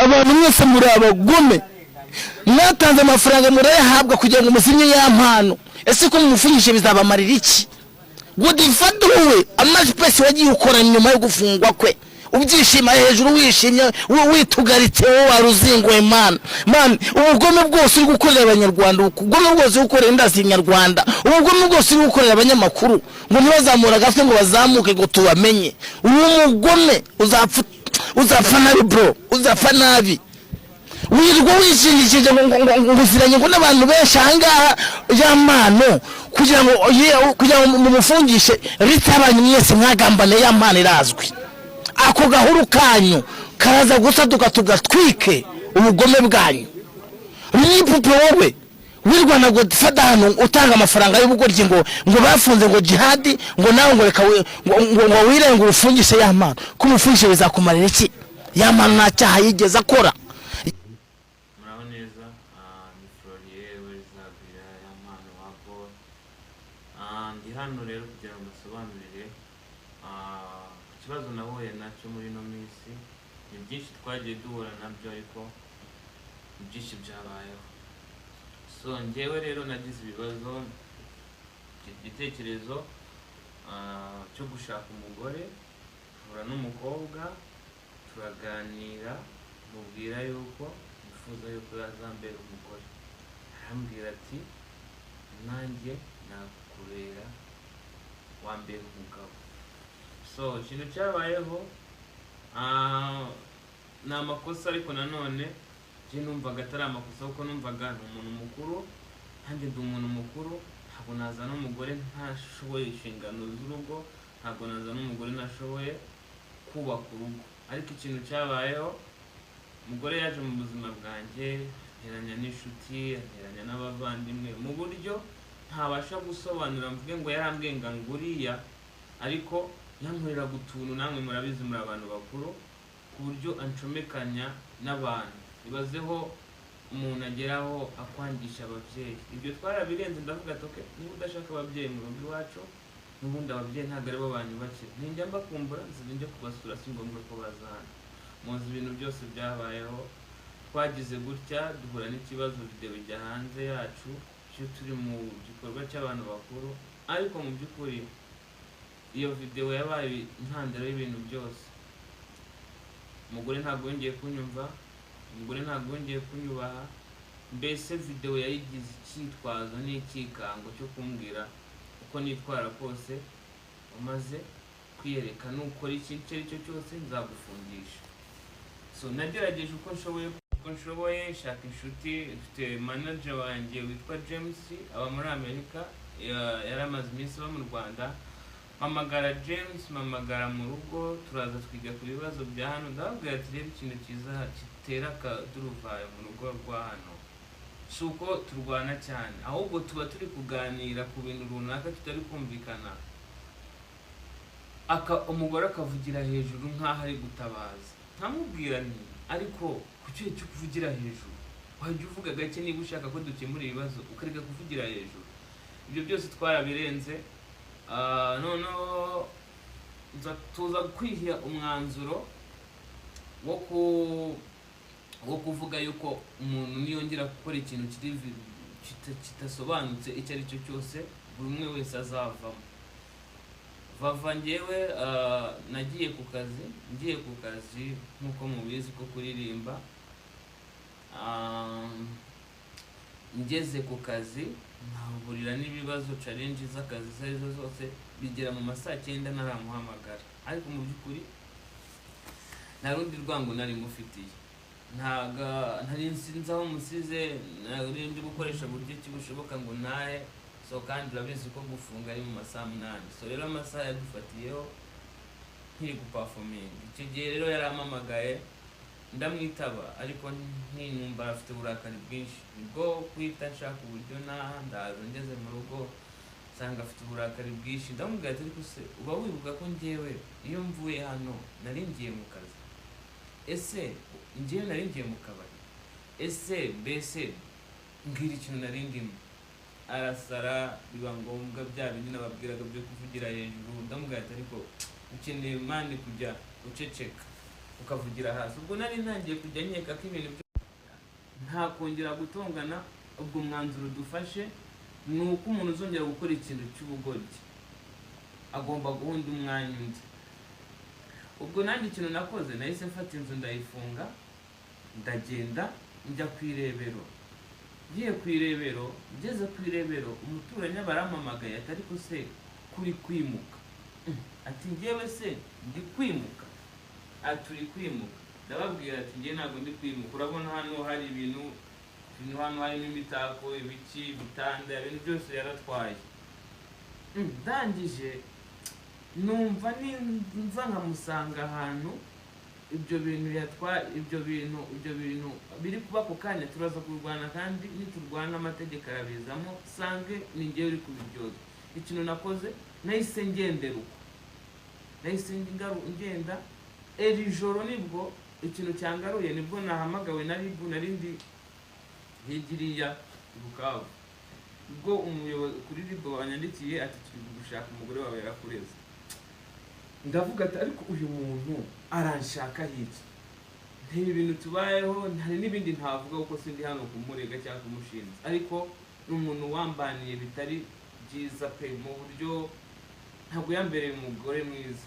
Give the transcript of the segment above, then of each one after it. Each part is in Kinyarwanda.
abantu mwese muri abagome mwatanze amafaranga murayahabwa kugira ngo musinye ya mpano ese ko mumufunyishe bizabamarira iki Godfather amajipesi wagiye ukora nyuma yo gufungwa kwe ubyishima hejuru wishimye witugaritse wowe waruzingwe man ubugome bwose uri gukorera abanyarwanda ubugome bwose uri gukorera indasi nyarwanda ubugome bwose uri gukorera abanyamakuru ngo ntibazamura gafite ngo bazamuke ngo tubamenye uwo mugome uzapfa nabi bro uzapfa nabi wirwa wishingikije ngo nguziranye ngo n'abantu benshi ahangaha y'amano kugira ngo mumufungishe ritabanye mwese mwagambane y'amano irazwi ako gahuru kanyu karaza gusaduka tugatwike ubugome bwanyu nipupe wowe wirwa na Godfather hano utanga amafaranga y'ubugoryi ngo bafunze ngo jihadi ngo nawe ngo reka ngo wirenga urufungishe y'amano kumufungishe bizakumarira iki y'amano nta cyaha yigeze akora hano rero kugira ngo basobanurire ikibazo nahuye nacyo muri no minsi ni byinshi twagiye duhura nabyo ariko byinshi byabayeho so njyewe rero nagize ibibazo igitekerezo cyo gushaka umugore hura n'umukobwa turaganira mubwira yuko nifuza yuko yazambera umugore arambwira ati nanjye nakubera wambere umugabo so ikintu cyabayeho na makosa ariko nanone je numvaga atari amakosa kuko numvaga ni umuntu mukuru kandi ndi umuntu mukuru ntabwo nazana umugore ntashoboye inshingano z'urugo ntabwo nazana umugore nashoboye kubaka urugo ariko ikintu cyabayeho umugore yaje mu buzima bwanjye nteranya n'inshuti nteranya n'abavandimwe mu buryo ntabasha gusobanura mvuge ngo yarambwenga nguriya ariko yankorera gutuntu namwe murabizi muri abantu bakuru ku buryo ancomekanya n'abantu ibazeho umuntu ageraho akwangisha ababyeyi ibyo twarabirenze ndavuga ati niba udashaka ababyeyi mu rugo iwacu n'ubundi ababyeyi ntabwo ari bo banyubakira ninjya mbakumbura nzibinjye kubasura si ngombwa ko baza hano muzi ibintu byose byabayeho twagize gutya duhura n'ikibazo video bijya hanze yacu cyo turi mu gikorwa cy'abantu bakuru ariko mu by'ukuri iyo video yabaye intandaro y'ibintu byose umugore ntabwo yongeye kunyumva umugore ntabwo yongeye kunyubaha mbese video yayigize icyitwazo n'ikikango cyo kumbwira uko nitwara kose umaze kwiyereka n'ukora ikintu cyo cyose nzagufungisha so nagerageje uko nshoboye shaka inshuti mfite manager wanjye witwa James aba muri Amerika yaramaze iminsi ba mu Rwanda mamagara James mamagara mu rugo turaza twiga ku bibazo bya hano ndababwira ati rero ikintu kiza kitera akaduruvayo mu rugo rwa hano suko turwana cyane ahubwo tuba turi kuganira ku bintu runaka tutari kumvikana umugore akavugira hejuru nk'aho ari gutabaza ntamubwira ni ariko kucyo cyo kuvugira hejuru wajya uvuga gake niba ushaka ko dukemura ibibazo ukareka kuvugira hejuru ibyo byose twarabirenze noneho tuza kwiha umwanzuro wo kuvuga yuko umuntu niyongera gukora ikintu kitasobanutse icyo ari cyo cyose buri umwe wese azavamo vava njyewe nagiye ku kazi nk'uko mubizi ko kuririmba ngeze ku kazi nkahurira n'ibibazo challenge z'akazi zarizo zose bigera mu masaa 9 naramuhamagara ariko mu by'ukuri narundi rwango nari mufitiye ntari nsinzi aho musize narindi gukoresha buryo kibushoboka ngo naye so kandi urabizi ko gufunga ari mu masaa 8 so rero amasaha yadufatiyeho nkiri guperforming icyo gihe rero yaramamagaye ndamwitaba ariko ntinumva afite uburakari bwinshi bwo kwita nshaka uburyo ndaza ngeze mu rugo sanga afite uburakari bwinshi ndamubwira ati ariko se uba wibuka ko njyewe iyo mvuye hano nari ngiye mu kazi ese njyewe nari ngiye mu kabari ese mbese mbwira ikintu nari ndimo arasara biba ngombwa bya bindi nababwiraga byo kuvugira hejuru ndamubwira ati ariko ukeneye mani kujya uceceka ukavugira hasi. Ubwo nari ntangiye kujya nkeka ko ibintu nta kongera gutongana. Ubwo mwanzuro dufashe ni uko umuntu uzongera gukora ikintu cy'ubugoryi agomba guhunda umwanya undi. Ubwo nanjye ikintu nakoze nahise mfata inzu ndayifunga ndagenda njya kwirebero. Ngiye kwirebero, ngeze kwirebero umuturanyi barampamagaye ati ariko se kuri kwimuka? Ati ngewe se ndi kwimuka? Aturi kwimuka. Ndababwira ati ngiye ntabwo ndi kwimuka, urabona hano hari ibintu hano harimo imitako, ibiki, bitanda, ibintu byose yaratwaye. Ndangije numva nimva nkamusanga ahantu ibyo bintu yatwaye, ibyo bintu biri kuba ku kanya turaza kurwana, kandi niturwana amategeko arabizamo sange ni ngewe uri kubiryoza. Ikintu nakoze nahise ngendera uko, nahise ngenda eri joro nibwo ikintu cyangaruye, nibwo nahamagawe na Ribu narindi higiriya Bukavu. Ubwo umuyobozi kuri Ribu wanyandikiye ati turi gushaka umugore wawe yarakureze. Ndavuga ati ariko uyu muntu aranshaka hiki, ntibi bintu tubayeho, hari n'ibindi ntavuga kuko sindi hano kumurega cyangwa kumushinja, ariko n'umuntu wambaniye bitari byiza pe, mu buryo ntabwo yambereye umugore mwiza.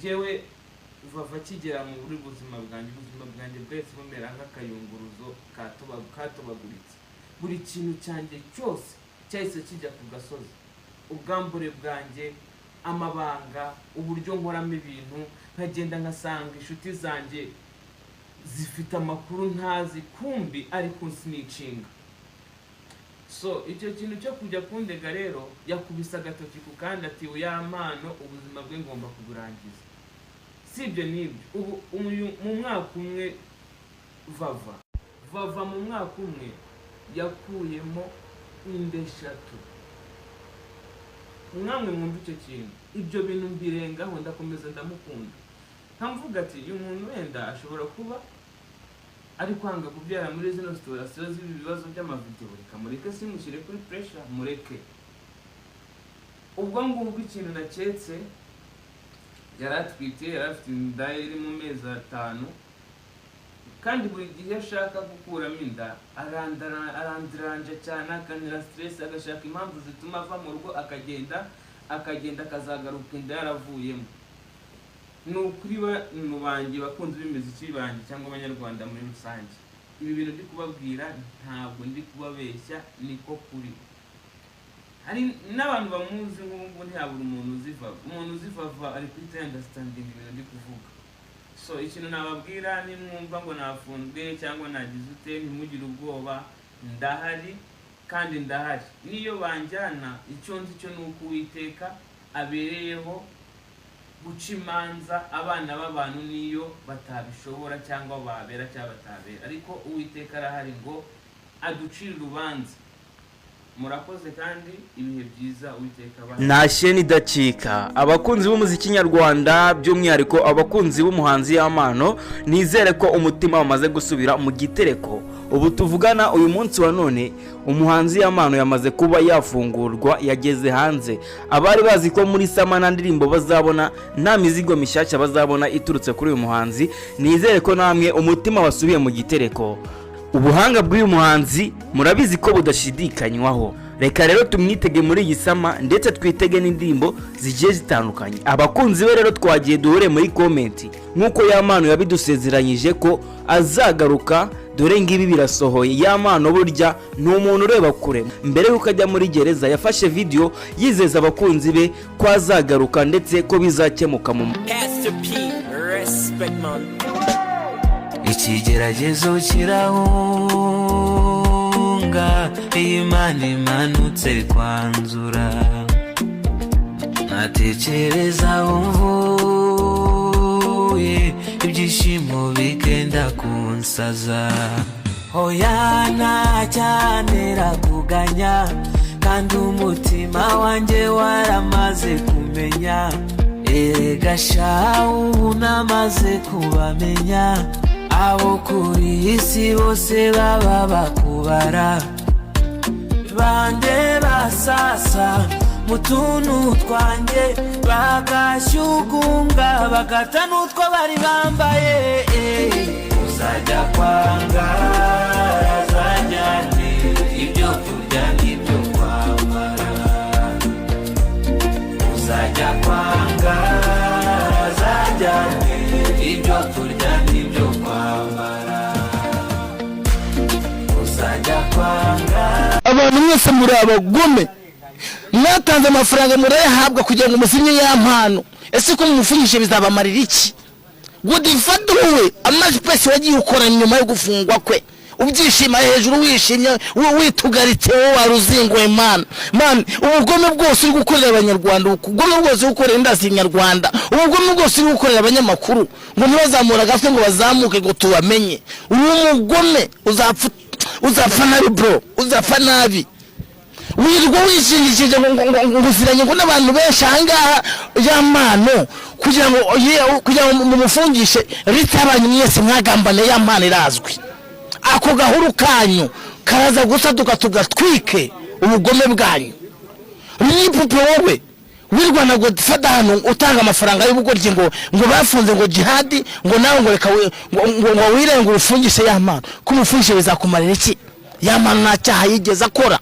Jewe Vava kigera mu buri buzima bwanjye bwese bumera nk'akayunguruzo katobaguritse. Buri kintu cyanjye cyose cyahise kijya ku gasozi. Ubwambure bwanjye, amabanga, uburyo nkoramo ibintu, nkagenda nkasanga inshuti zanjye zifite amakuru ntazi, kumbi ariko sinicinga. So icyo kintu cyo kujya kundega rero yakubisa agatoki ku kandi ati uya mpano ubuzima bwe ngomba kuburangiza. Sibyo nibyo. Ubu mu mwaka umwe Vava mu mwaka umwe yakuyemo inda 3. Mwamwe mwumva icyo kintu, ibyo bintu mbirengaho ndakomeza ndamukunda. Nkamvuga ati uyu muntu wenda ashobora kuba ari kwanga kubyara muri zino situation z'ibi bibazo by'amavideo, reka mureke simushyire kuri pressure, mureke. Ubwo ngubwo ikintu naketse yaratwite, yarafite inda iri mu mezi 5, kandi buri gihe ashaka gukuramo inda arandiranje cyane, akanira stress, agashaka impamvu zituma ava mu rugo akagenda akazagaruka inda yaravuyemo. Nukuri mu banjye bakunze b'imiziki banjye cyangwa abanyarwanda muri rusange, ibi bintu ndi kubabwira ntabwo ndi kubabeshya, niko kuri. Hari n'abantu bamuzi nk'ubu ntihabura umuntu uzivava ari kwita understanding ibintu ndi kuvuga. So ikintu nababwira nimwumva ngo nafunzwe cyangwa nagize ute, ntimugire ubwoba, ndahari kandi ndahari. Niyo banjyana icyo nzi cyo nuko Uwiteka abereyeho guca imanza abana b'abantu niyo batabishobora cyangwa babera cyangwa batabera, ariko Uwiteka arahari ngo aducire urubanza. Murakoze kandi ibihe byiza Uwiteka bana. Nashe nidacika abakunzi b'umuziki nyarwanda, by'umwihariko abakunzi b'umuhanzi Y'Amano, nizere ko umutima wamaze gusubira mu gitereko. Ubu tuvugana uyu munsi wa none umuhanzi Y'Amano yamaze kuba yafungurwa, yageze hanze. Abari bazi ko muri Samana ndirimbo bazabona nta mizigo mishyashya bazabona iturutse kuri uyu muhanzi, nizere ko namwe umutima wasubiye mu gitereko. Ubuhanga bw'uyu muhanzi murabizi ko budashidikanywaho. Reka rero tumwitege muri iyi sama, ndetse twitege n'indirimbo zigiye zitandukanye. Abakunzi be rero twagiye duhure muri comment nkuko Y'Amano yabidusezeranyije ko azagaruka, dore ngibi birasohoye. Y'Amano burya ni umuntu ureba kure. Mbere yuko ajya muri gereza yafashe video yizeza abakunzi be ko azagaruka, ndetse ko bizakemuka mu ikigeragezo kirahunga, Imana imanutse kwanzura, natekereza umvuye, ibyishimo bikenda kunsaza. Hoya ntacyantera kuganya, kandi umutima wanjye waramaze kumenya. Erega sha ubu namaze kubamenya, abo kuri isi bose baba bakubara. Bande basasa mu tuntu twanjye bagashyugunga bagata n'utwo bari bambaye. Uzajya kwanga azajyane ibyo kurya n'ibyo kwambara. Uzajya kwanga azajyane ibyo kurya n'ibyo kwambara. Uzajya kwanga. Abantu mwese muri abagome, mwatanze amafaranga murayahabwa kugira ngo musinye ya mpano. Ese ko mumufunyishe bizabamarira iki? Godifata we amajipesi wagiye ukora nyuma yo gufungwa kwe, ubyishima hejuru wishimye witugaritse wowe waruzingwe man. Ubugome bwose uri gukorera abanyarwanda, ubugome bwose uri gukorera indasi nyarwanda, ubugome bwose uri gukorera abanyamakuru ngo ntibazamura gatwe ngo bazamuke ngo tubamenye. Uri umugome, uzapfa nabi bro, uzapfa nabi. Wirirwa wishingishije ngo nguziranye ngo n'abantu benshi ahangaha y'amano kugira ngo mumufungishe ritabanye mwese mwagambane y'amano irazwi. Ako gahuru kanyu karaza gusa tugatwike ubugome bwanyu. Nipupe wowe wirwa na Godfather hano utanga amafaranga y'ubugoryi ngo bafunze ngo jihadi ngo nawe ngo reka ngo wirenga urufungishe y'amano. Kumufungishe bizakumarira iki? Y'amano nta cyaha yigeze akora.